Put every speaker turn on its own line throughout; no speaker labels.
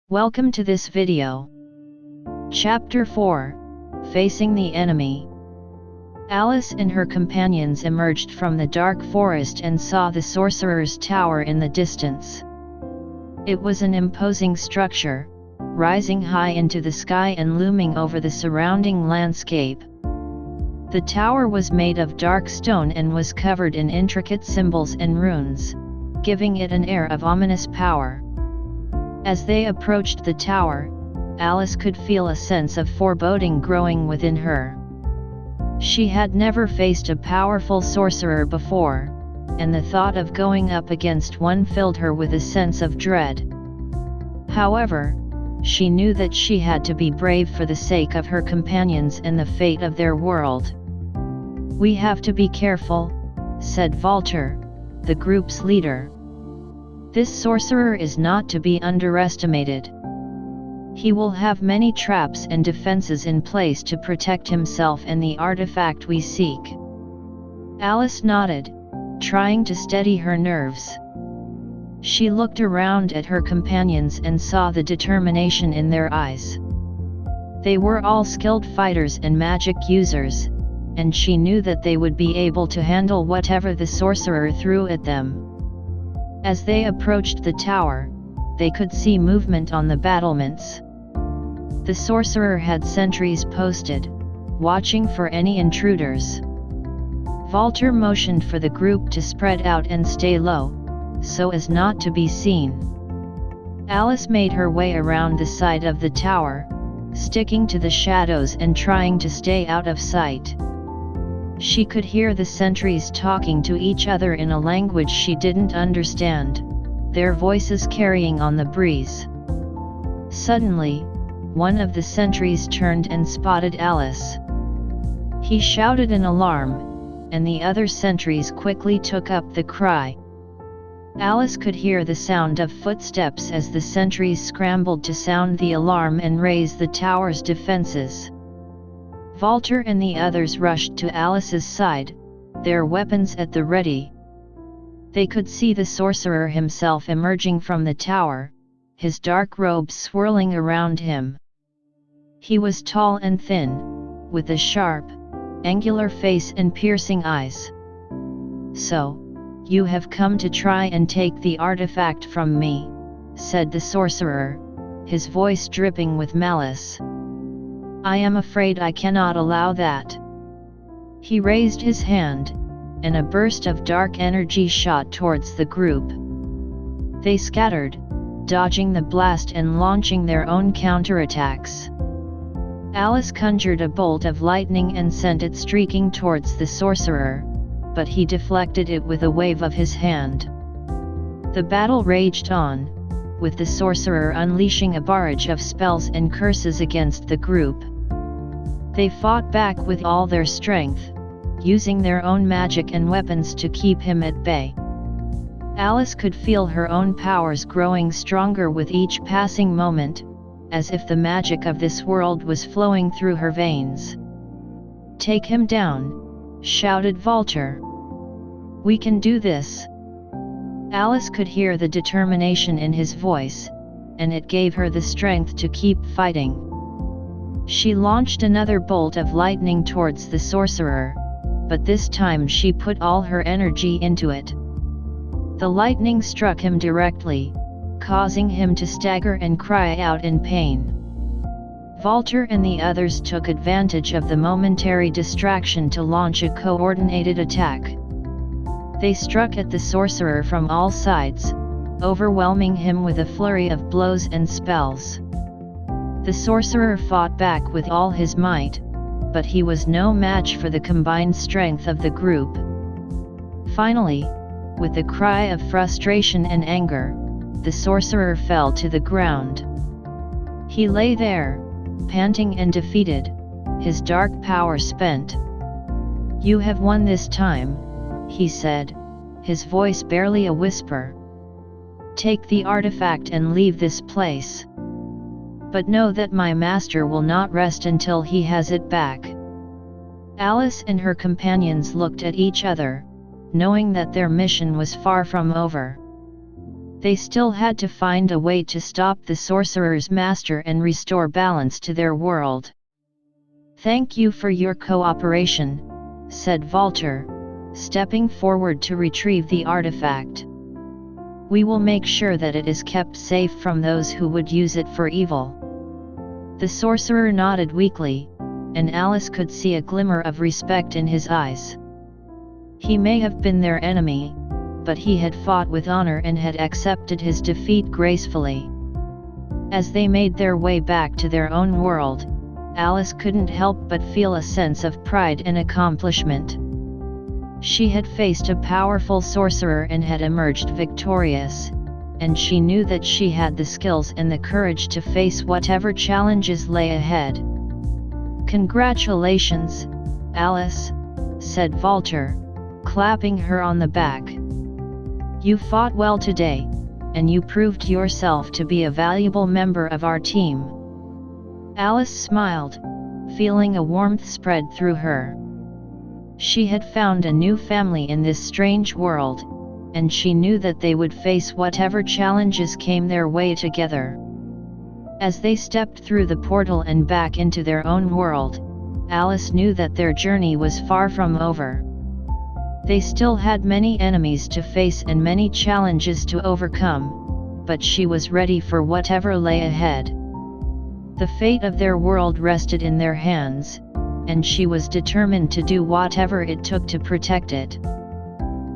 Welcome to this video. Chapter 4, Facing the Enemy. Alice and her companions emerged from the dark forest and saw the sorcerer's tower in the distance. It was an imposing structure, rising high into the sky and looming over the surrounding landscape. The tower was made of dark stone and was covered in intricate symbols and runes, giving it an air of ominous power. As they approached the tower, Alice could feel a sense of foreboding growing within her. She had never faced a powerful sorcerer before, and the thought of going up against one filled her with a sense of dread. However, she knew that she had to be brave for the sake of her companions and the fate of their world. "We have to be careful," said Walter, the group's leader. "This sorcerer is not to be underestimated. He will have many traps and defenses in place to protect himself and the artifact we seek." Alice nodded, trying to steady her nerves. She looked around at her companions and saw the determination in their eyes. They were all skilled fighters and magic users, and she knew that they would be able to handle whatever the sorcerer threw at them. As they approached the tower, they could see movement on the battlements. The sorcerer had sentries posted, watching for any intruders. Walter motioned for the group to spread out and stay low, so as not to be seen. Alice made her way around the side of the tower, sticking to the shadows and trying to stay out of sight. She could hear the sentries talking to each other in a language she didn't understand, their voices carrying on the breeze. Suddenly, one of the sentries turned and spotted Alice. He shouted an alarm, and the other sentries quickly took up the cry. Alice could hear the sound of footsteps as the sentries scrambled to sound the alarm and raise the tower's defenses. Walter and the others rushed to Alice's side, their weapons at the ready. They could see the sorcerer himself emerging from the tower, his dark robes swirling around him. He was tall and thin, with a sharp, angular face and piercing eyes. "So, you have come to try and take the artifact from me," said the sorcerer, his voice dripping with malice. "I am afraid I cannot allow that." He raised his hand, and a burst of dark energy shot towards the group. They scattered, dodging the blast and launching their own counterattacks. Alice conjured a bolt of lightning and sent it streaking towards the sorcerer, but he deflected it with a wave of his hand. The battle raged on, with the sorcerer unleashing a barrage of spells and curses against the group. They fought back with all their strength, using their own magic and weapons to keep him at bay. Alice could feel her own powers growing stronger with each passing moment, as if the magic of this world was flowing through her veins. "Take him down," shouted Walter. "We can do this." Alice could hear the determination in his voice, and it gave her the strength to keep fighting. She launched another bolt of lightning towards the sorcerer, but this time she put all her energy into it. The lightning struck him directly, causing him to stagger and cry out in pain. Walter and the others took advantage of the momentary distraction to launch a coordinated attack. They struck at the sorcerer from all sides, overwhelming him with a flurry of blows and spells. The sorcerer fought back with all his might, but he was no match for the combined strength of the group. Finally, with a cry of frustration and anger, the sorcerer fell to the ground. He lay there, panting and defeated, his dark power spent. "You have won this time," he said, his voice barely a whisper. "Take the artifact and leave this place. But know that my master will not rest until he has it back." Alice and her companions looked at each other, knowing that their mission was far from over. They still had to find a way to stop the Sorcerer's Master and restore balance to their world. "Thank you for your cooperation," said Walter, stepping forward to retrieve the artifact. "We will make sure that it is kept safe from those who would use it for evil." The sorcerer nodded weakly, and Alice could see a glimmer of respect in his eyes. He may have been their enemy, but he had fought with honor and had accepted his defeat gracefully. As they made their way back to their own world, Alice couldn't help but feel a sense of pride and accomplishment. She had faced a powerful sorcerer and had emerged victorious, and she knew that she had the skills and the courage to face whatever challenges lay ahead. "Congratulations, Alice," said Walter, clapping her on the back. "You fought well today, and you proved yourself to be a valuable member of our team." Alice smiled, feeling a warmth spread through her. She had found a new family in this strange world, and she knew that they would face whatever challenges came their way together. As they stepped through the portal and back into their own world, Alice knew that their journey was far from over. They still had many enemies to face and many challenges to overcome, but she was ready for whatever lay ahead. The fate of their world rested in their hands, and she was determined to do whatever it took to protect it.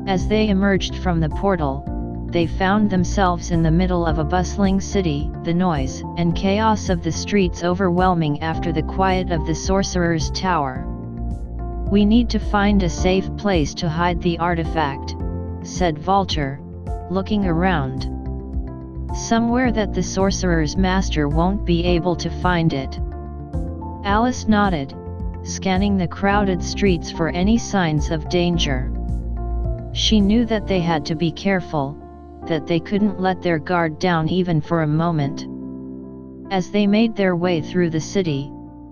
As they emerged from the portal, they found themselves in the middle of a bustling city, the noise and chaos of the streets overwhelming after the quiet of the Sorcerer's Tower. "We need to find a safe place to hide the artifact," said Walter, looking around. "Somewhere that the Sorcerer's Master won't be able to find it." Alice nodded, scanning the crowded streets for any signs of danger. She knew that they had to be careful, that they couldn't let their guard down even for a moment. As they made their way through the city,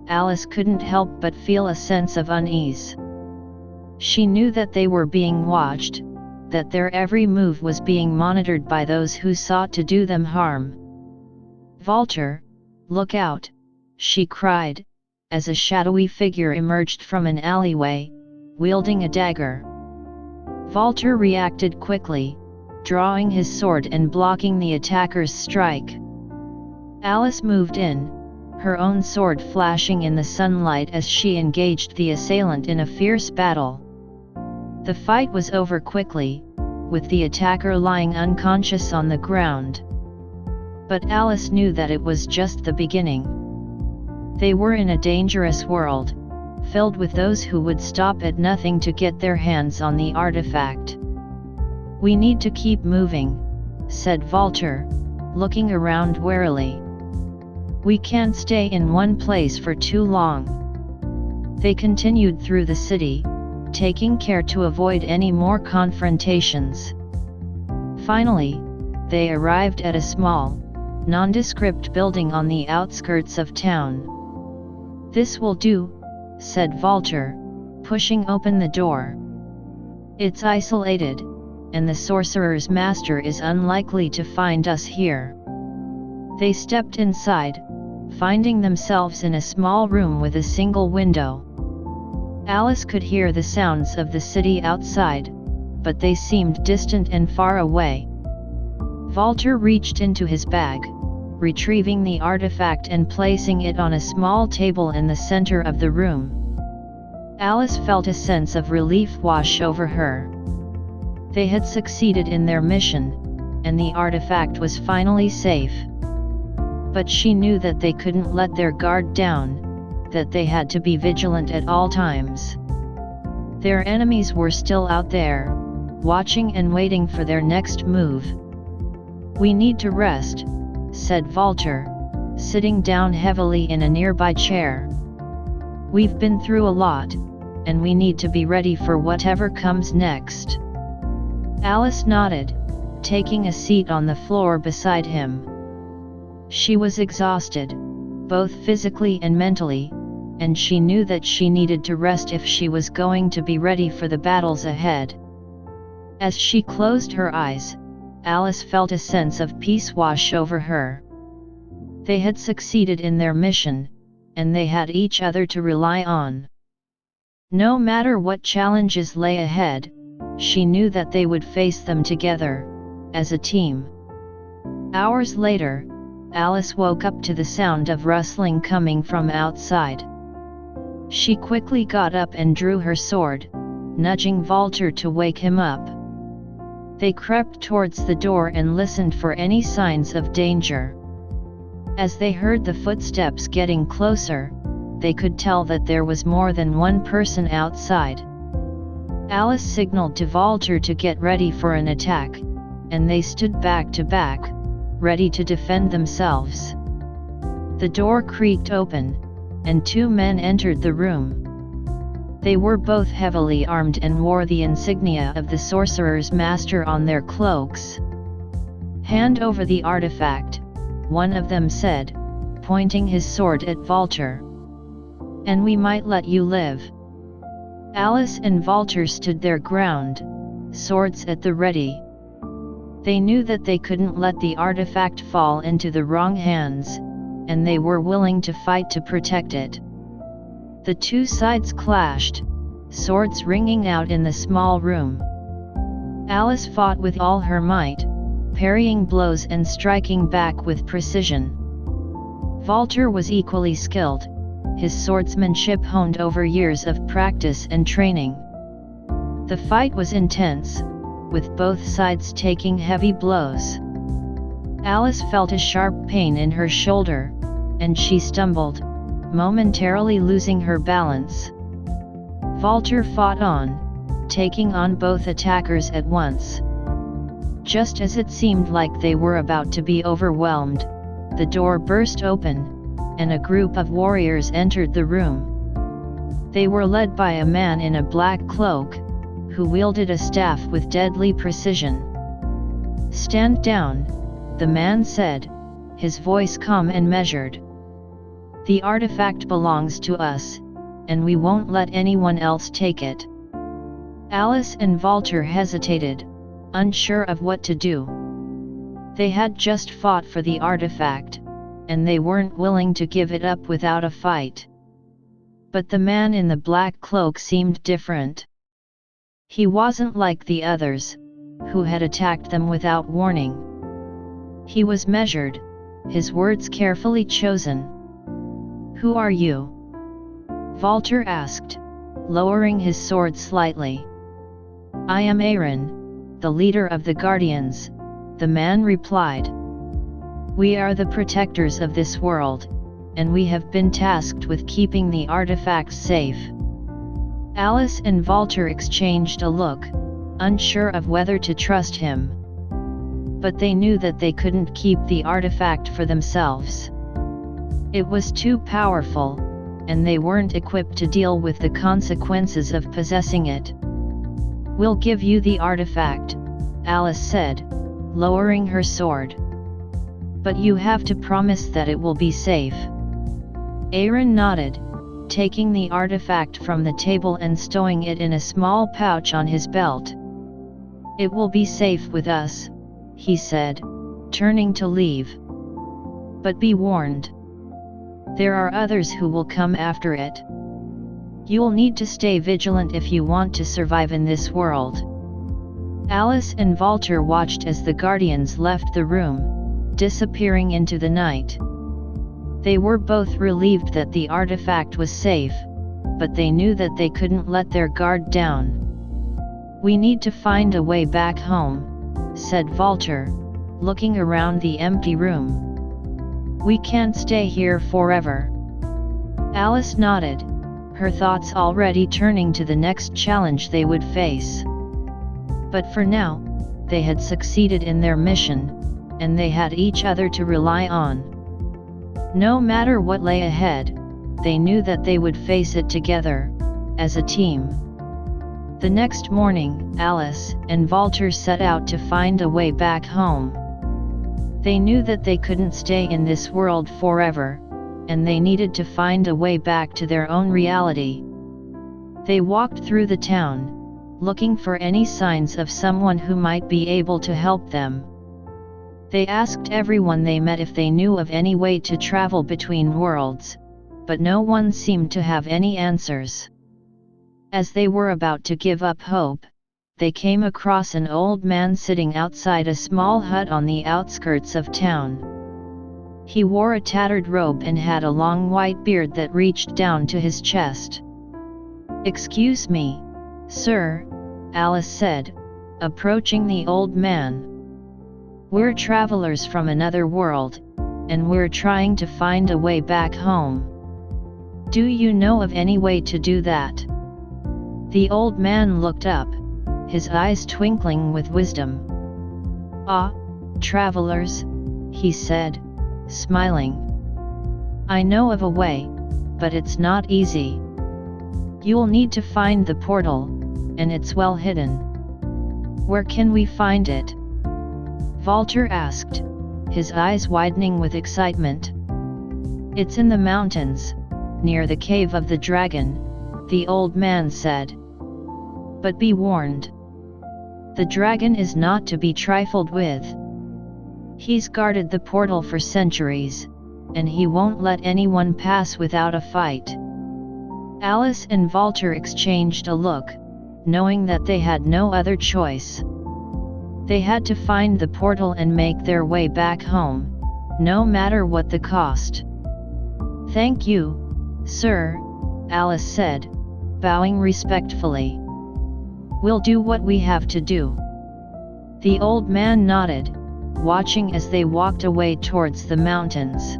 Alice couldn't help but feel a sense of unease. She knew that they were being watched, that their every move was being monitored by those who sought to do them harm. "Walter, look out!" she cried, as a shadowy figure emerged from an alleyway, wielding a dagger. Walter reacted quickly, drawing his sword and blocking the attacker's strike. Alice moved in, her own sword flashing in the sunlight as she engaged the assailant in a fierce battle. The fight was over quickly, with the attacker lying unconscious on the ground. But Alice knew that it was just the beginning. They were in a dangerous world, filled with those who would stop at nothing to get their hands on the artifact. "We need to keep moving," said Walter, looking around warily. "We can't stay in one place for too long." They continued through the city, taking care to avoid any more confrontations. Finally, they arrived at a small, nondescript building on the outskirts of town. "This will do," said Walter, pushing open the door. "It's isolated, and the Sorcerer's Master is unlikely to find us here." They stepped inside, finding themselves in a small room with a single window. Alice could hear the sounds of the city outside, but they seemed distant and far away. Walter reached into his bag, retrieving the artifact and placing it on a small table in the center of the room. Alice felt a sense of relief wash over her. They had succeeded in their mission, and the artifact was finally safe. But she knew that they couldn't let their guard down, that they had to be vigilant at all times. Their enemies were still out there, watching and waiting for their next move. "We need to rest," said Walter, sitting down heavily in a nearby chair. "We've been through a lot, and we need to be ready for whatever comes next." Alice nodded, taking a seat on the floor beside him. She was exhausted, both physically and mentally, and she knew that she needed to rest if she was going to be ready for the battles ahead. As she closed her eyes, Alice felt a sense of peace wash over her. They had succeeded in their mission, and they had each other to rely on. No matter what challenges lay ahead, she knew that they would face them together, as a team. Hours later, Alice woke up to the sound of rustling coming from outside. She quickly got up and drew her sword, nudging Walter to wake him up. They crept towards the door and listened for any signs of danger. As they heard the footsteps getting closer, they could tell that there was more than one person outside. Alice signaled to Walter to get ready for an attack, and they stood back to back, ready to defend themselves. The door creaked open, and two men entered the room. They were both heavily armed and wore the insignia of the sorcerer's master on their cloaks. "Hand over the artifact," one of them said, pointing his sword at Walter. "And we might let you live." Alice and Walter stood their ground, swords at the ready. They knew that they couldn't let the artifact fall into the wrong hands, and they were willing to fight to protect it. The two sides clashed, swords ringing out in the small room. Alice fought with all her might, parrying blows and striking back with precision. Walter was equally skilled, his swordsmanship honed over years of practice and training. The fight was intense, with both sides taking heavy blows. Alice felt a sharp pain in her shoulder, and she stumbled, momentarily losing her balance. Walter fought on, taking on both attackers at once. Just as it seemed like they were about to be overwhelmed, the door burst open, and a group of warriors entered the room. They were led by a man in a black cloak, who wielded a staff with deadly precision. "Stand down," the man said, his voice calm and measured. "The artifact belongs to us, and we won't let anyone else take it." Alice and Walter hesitated, unsure of what to do. They had just fought for the artifact, and they weren't willing to give it up without a fight. But the man in the black cloak seemed different. He wasn't like the others, who had attacked them without warning. He was measured, his words carefully chosen. "Who are you?" Walter asked, lowering his sword slightly. "I am Aaron, the leader of the Guardians," the man replied. "We are the protectors of this world, and we have been tasked with keeping the artifacts safe." Alice and Walter exchanged a look, unsure of whether to trust him. But they knew that they couldn't keep the artifact for themselves. It was too powerful, and they weren't equipped to deal with the consequences of possessing it. "We'll give you the artifact," Alice said, lowering her sword. "But you have to promise that it will be safe." Aaron nodded, taking the artifact from the table and stowing it in a small pouch on his belt. "It will be safe with us," he said, turning to leave. "But be warned. There are others who will come after it. You'll need to stay vigilant if you want to survive in this world." Alice and Walter watched as the Guardians left the room, disappearing into the night. They were both relieved that the artifact was safe, but they knew that they couldn't let their guard down. "We need to find a way back home," said Walter, looking around the empty room. "We can't stay here forever." Alice nodded, her thoughts already turning to the next challenge they would face. But for now, they had succeeded in their mission, and they had each other to rely on. No matter what lay ahead, they knew that they would face it together, as a team. The next morning, Alice and Walter set out to find a way back home. They knew that they couldn't stay in this world forever, and they needed to find a way back to their own reality. They walked through the town, looking for any signs of someone who might be able to help them. They asked everyone they met if they knew of any way to travel between worlds, but no one seemed to have any answers. As they were about to give up hope, they came across an old man sitting outside a small hut on the outskirts of town. He wore a tattered robe and had a long white beard that reached down to his chest. "Excuse me, sir," Alice said, approaching the old man. "We're travelers from another world, and we're trying to find a way back home. Do you know of any way to do that?" The old man looked up, his eyes twinkling with wisdom. "Ah, travelers," he said, smiling. "I know of a way, but it's not easy. You'll need to find the portal, and it's well hidden." "Where can we find it?" Walter asked, his eyes widening with excitement. "It's in the mountains, near the cave of the dragon," the old man said. "But be warned. The dragon is not to be trifled with. He's guarded the portal for centuries, and he won't let anyone pass without a fight." Alice and Walter exchanged a look, knowing that they had no other choice. They had to find the portal and make their way back home, no matter what the cost. "Thank you, sir," Alice said, bowing respectfully. "We'll do what we have to do." The old man nodded, watching as they walked away towards the mountains.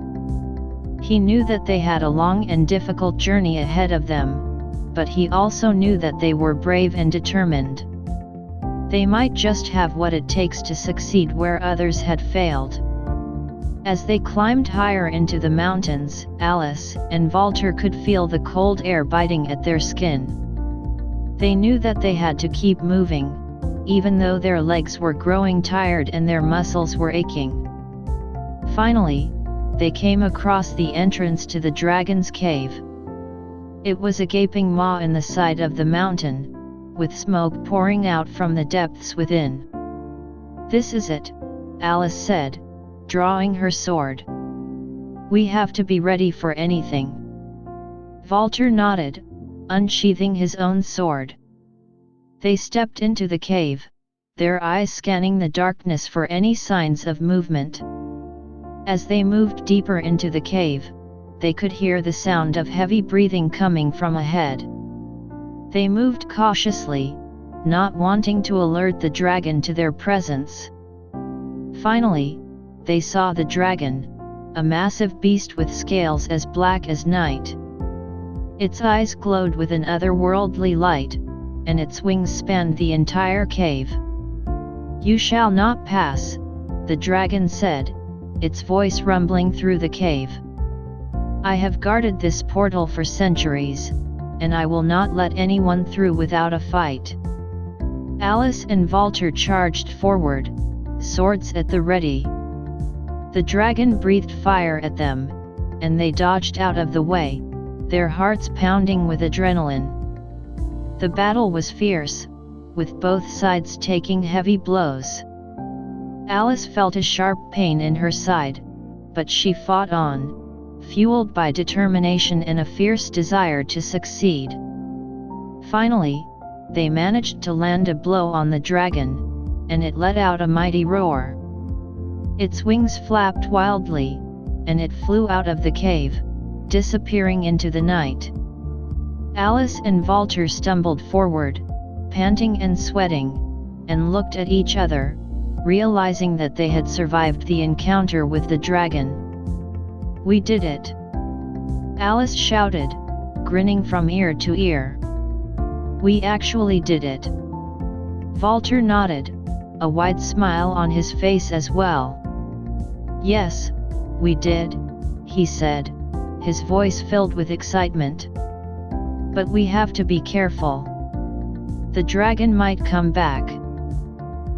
He knew that they had a long and difficult journey ahead of them, but he also knew that they were brave and determined. They might just have what it takes to succeed where others had failed. As they climbed higher into the mountains, Alice and Walter could feel the cold air biting at their skin. They knew that they had to keep moving, even though their legs were growing tired and their muscles were aching. Finally, they came across the entrance to the dragon's cave. It was a gaping maw in the side of the mountain, with smoke pouring out from the depths within. "This is it," Alice said, drawing her sword. "We have to be ready for anything." Walter nodded, unsheathing his own sword. They stepped into the cave, their eyes scanning the darkness for any signs of movement. As they moved deeper into the cave, they could hear the sound of heavy breathing coming from ahead. They moved cautiously, not wanting to alert the dragon to their presence. Finally, they saw the dragon, a massive beast with scales as black as night. Its eyes glowed with an otherworldly light, and its wings spanned the entire cave. "You shall not pass," the dragon said, its voice rumbling through the cave. "I have guarded this portal for centuries, and I will not let anyone through without a fight." Alice and Walter charged forward, swords at the ready. The dragon breathed fire at them, and they dodged out of the way, their hearts pounding with adrenaline. The battle was fierce, with both sides taking heavy blows. Alice felt a sharp pain in her side, but she fought on, fueled by determination and a fierce desire to succeed. Finally, they managed to land a blow on the dragon, and it let out a mighty roar. Its wings flapped wildly, and it flew out of the cave, disappearing into the night. Alice and Walter stumbled forward, panting and sweating, and looked at each other, realizing that they had survived the encounter with the dragon. "We did it!" Alice shouted, grinning from ear to ear. "We actually did it!" Walter nodded, a wide smile on his face as well. "Yes, we did," he said, his voice filled with excitement. "But we have to be careful. The dragon might come back."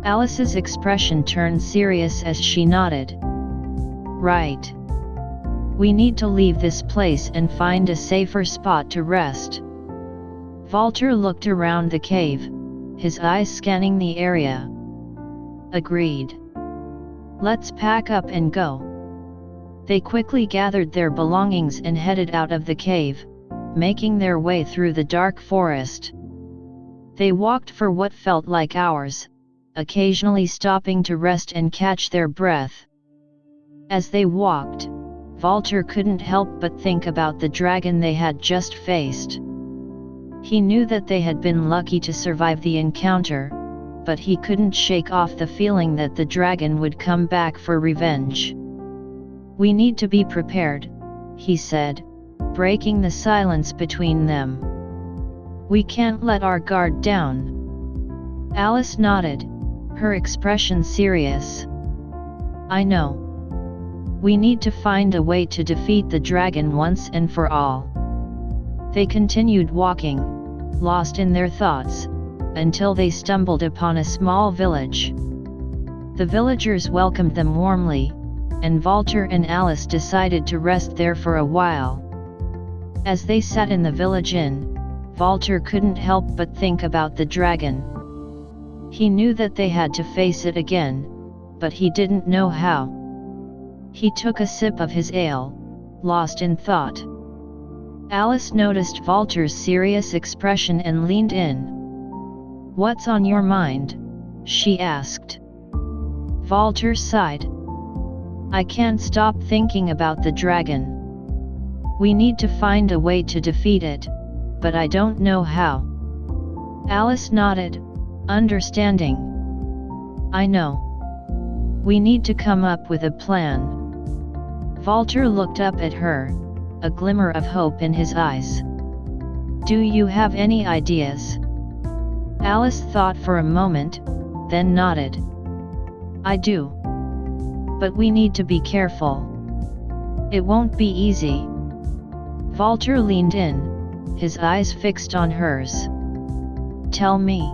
Alice's expression turned serious as she nodded. "Right. We need to leave this place and find a safer spot to rest." Walter looked around the cave, his eyes scanning the area. "Agreed. Let's pack up and go." They quickly gathered their belongings and headed out of the cave, making their way through the dark forest. They walked for what felt like hours, occasionally stopping to rest and catch their breath. As they walked, Walter couldn't help but think about the dragon they had just faced. He knew that they had been lucky to survive the encounter, but he couldn't shake off the feeling that the dragon would come back for revenge. "We need to be prepared," he said, breaking the silence between them. "We can't let our guard down." Alice nodded, her expression serious. "I know. We need to find a way to defeat the dragon once and for all." They continued walking, lost in their thoughts, until they stumbled upon a small village. The villagers welcomed them warmly, and Walter and Alice decided to rest there for a while. As they sat in the village inn, Walter couldn't help but think about the dragon. He knew that they had to face it again, but he didn't know how. He took a sip of his ale, lost in thought. Alice noticed Walter's serious expression and leaned in. "What's on your mind?" she asked. Walter sighed. "I can't stop thinking about the dragon. We need to find a way to defeat it, but I don't know how." Alice nodded, understanding. "I know. We need to come up with a plan." Walter looked up at her, a glimmer of hope in his eyes. "Do you have any ideas?" Alice thought for a moment, then nodded. "I do. But we need to be careful. It won't be easy." Walter leaned in, his eyes fixed on hers. "Tell me,"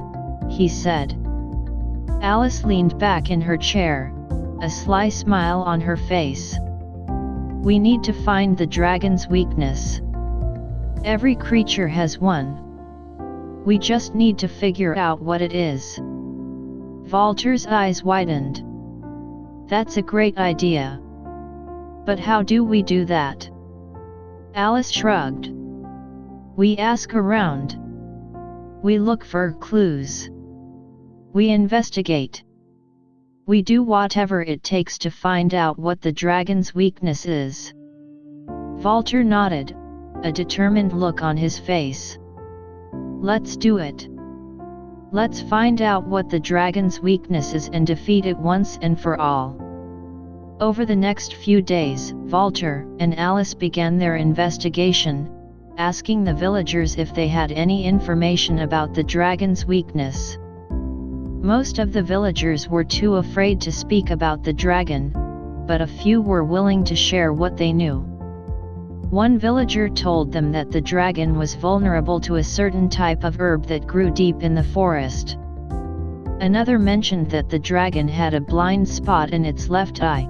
he said. Alice leaned back in her chair, a sly smile on her face. "We need to find the dragon's weakness. Every creature has one. We just need to figure out what it is." Walter's eyes widened. "That's a great idea. But how do we do that?" Alice shrugged. "We ask around. We look for clues. We investigate. We do whatever it takes to find out what the dragon's weakness is." Walter nodded, a determined look on his face. "Let's do it. Let's find out what the dragon's weakness is and defeat it once and for all." Over the next few days, Walter and Alice began their investigation, asking the villagers if they had any information about the dragon's weakness. Most of the villagers were too afraid to speak about the dragon, but a few were willing to share what they knew. One villager told them that the dragon was vulnerable to a certain type of herb that grew deep in the forest. Another mentioned that the dragon had a blind spot in its left eye.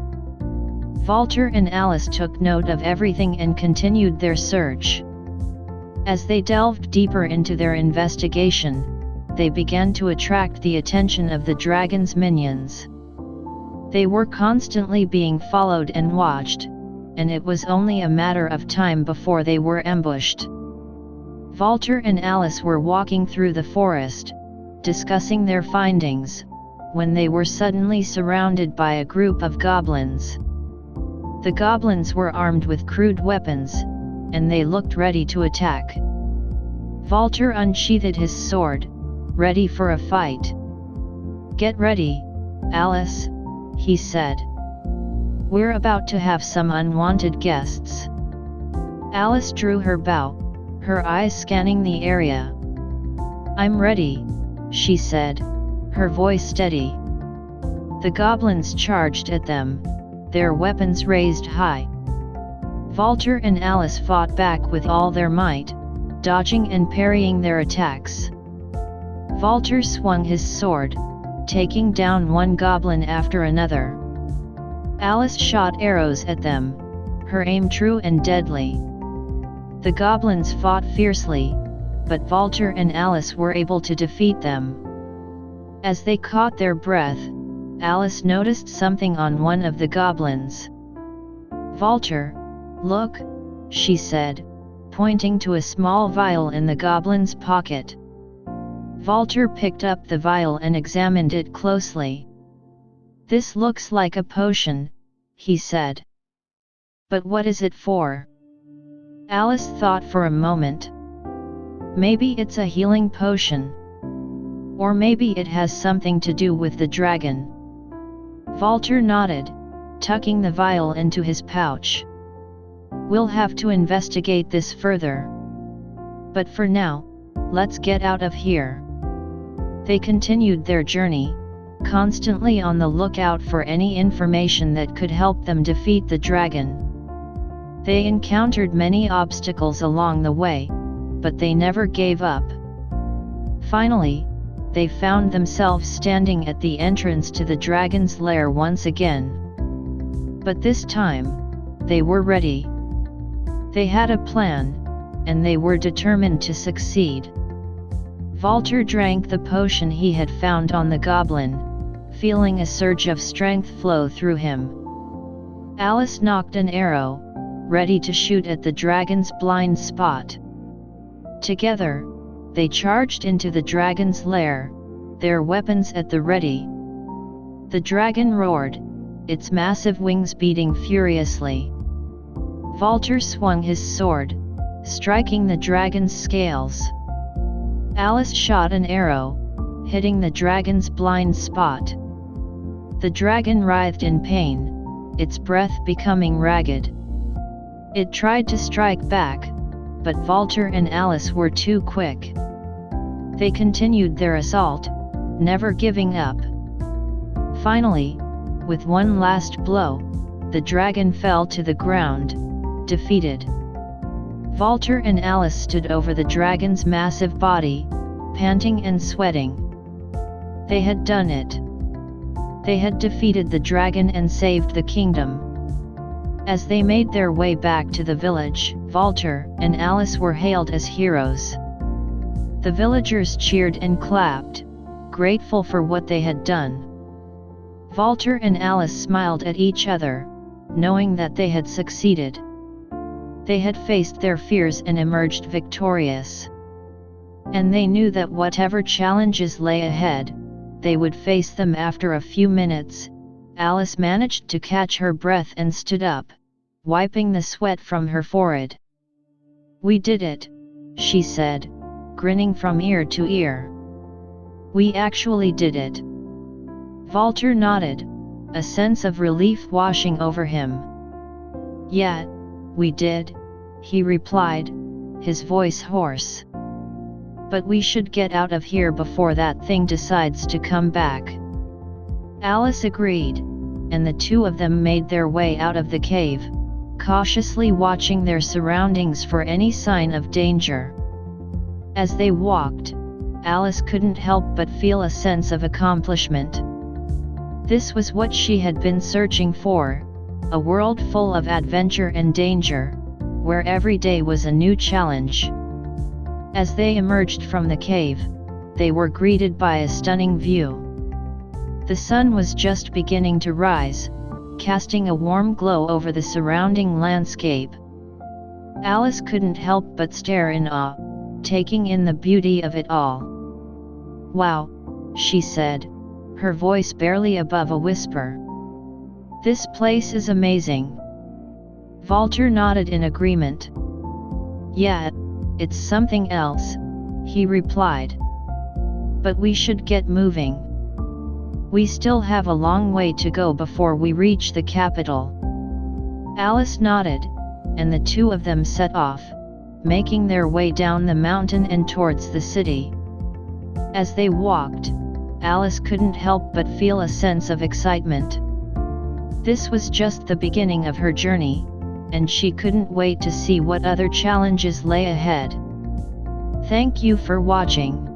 Walter and Alice took note of everything and continued their search. As they delved deeper into their investigation, they began to attract the attention of the dragon's minions. They were constantly being followed and watched, and it was only a matter of time before they were ambushed. Walter and Alice were walking through the forest, discussing their findings, when they were suddenly surrounded by a group of goblins. The goblins were armed with crude weapons, and they looked ready to attack. Walter unsheathed his sword, ready for a fight. "Get ready, Alice," he said. "We're about to have some unwanted guests." Alice drew her bow, her eyes scanning the area. "I'm ready," she said, her voice steady. The goblins charged at them, their weapons raised high. Walter and Alice fought back with all their might, dodging and parrying their attacks. Walter swung his sword, taking down one goblin after another. Alice shot arrows at them, her aim true and deadly. The goblins fought fiercely, but Walter and Alice were able to defeat them. As they caught their breath, Alice noticed something on one of the goblins. "Walter, look," she said, pointing to a small vial in the goblin's pocket. Walter picked up the vial and examined it closely. "This looks like a potion," he said. "But what is it for?" Alice thought for a moment. Maybe it's a healing potion. Or maybe it has something to do with the dragon. Walter nodded, tucking the vial into his pouch. "We'll have to investigate this further. But for now, let's get out of here." They continued their journey, constantly on the lookout for any information that could help them defeat the dragon. They encountered many obstacles along the way, but they never gave up. Finally, they found themselves standing at the entrance to the dragon's lair once again. But this time, they were ready. They had a plan, and they were determined to succeed. Walter drank the potion he had found on the goblin, feeling a surge of strength flow through him. Alice nocked an arrow, ready to shoot at the dragon's blind spot. Together, they charged into the dragon's lair, their weapons at the ready. The dragon roared, its massive wings beating furiously. Walter swung his sword, striking the dragon's scales. Alice shot an arrow, hitting the dragon's blind spot. The dragon writhed in pain, its breath becoming ragged. It tried to strike back, but Walter and Alice were too quick. They continued their assault, never giving up. Finally, with one last blow, the dragon fell to the ground, defeated. Walter and Alice stood over the dragon's massive body, panting and sweating. They had done it. They had defeated the dragon and saved the kingdom. As they made their way back to the village, Walter and Alice were hailed as heroes. The villagers cheered and clapped, grateful for what they had done. Walter and Alice smiled at each other, knowing that they had succeeded. They had faced their fears and emerged victorious. And they knew that whatever challenges lay ahead, they would face them. After a few minutes, Alice managed to catch her breath and stood up, wiping the sweat from her forehead. "We did it," she said, grinning from ear to ear. "We actually did it." Walter nodded, a sense of relief washing over him. "Yeah, we did," he replied, his voice hoarse. "But we should get out of here before that thing decides to come back." Alice agreed, and the two of them made their way out of the cave, cautiously watching their surroundings for any sign of danger. As they walked, Alice couldn't help but feel a sense of accomplishment. This was what she had been searching for, a world full of adventure and danger, where every day was a new challenge. As they emerged from the cave, they were greeted by a stunning view. The sun was just beginning to rise, casting a warm glow over the surrounding landscape. Alice couldn't help but stare in awe, taking in the beauty of it all. "Wow," she said, her voice barely above a whisper. "This place is amazing." Walter nodded in agreement. "Yeah, it's something else," he replied. "But we should get moving. We still have a long way to go before we reach the capital." Alice nodded, and the two of them set off, making their way down the mountain and towards the city. As they walked, Alice couldn't help but feel a sense of excitement. This was just the beginning of her journey, and she couldn't wait to see what other challenges lay ahead. Thank you for watching.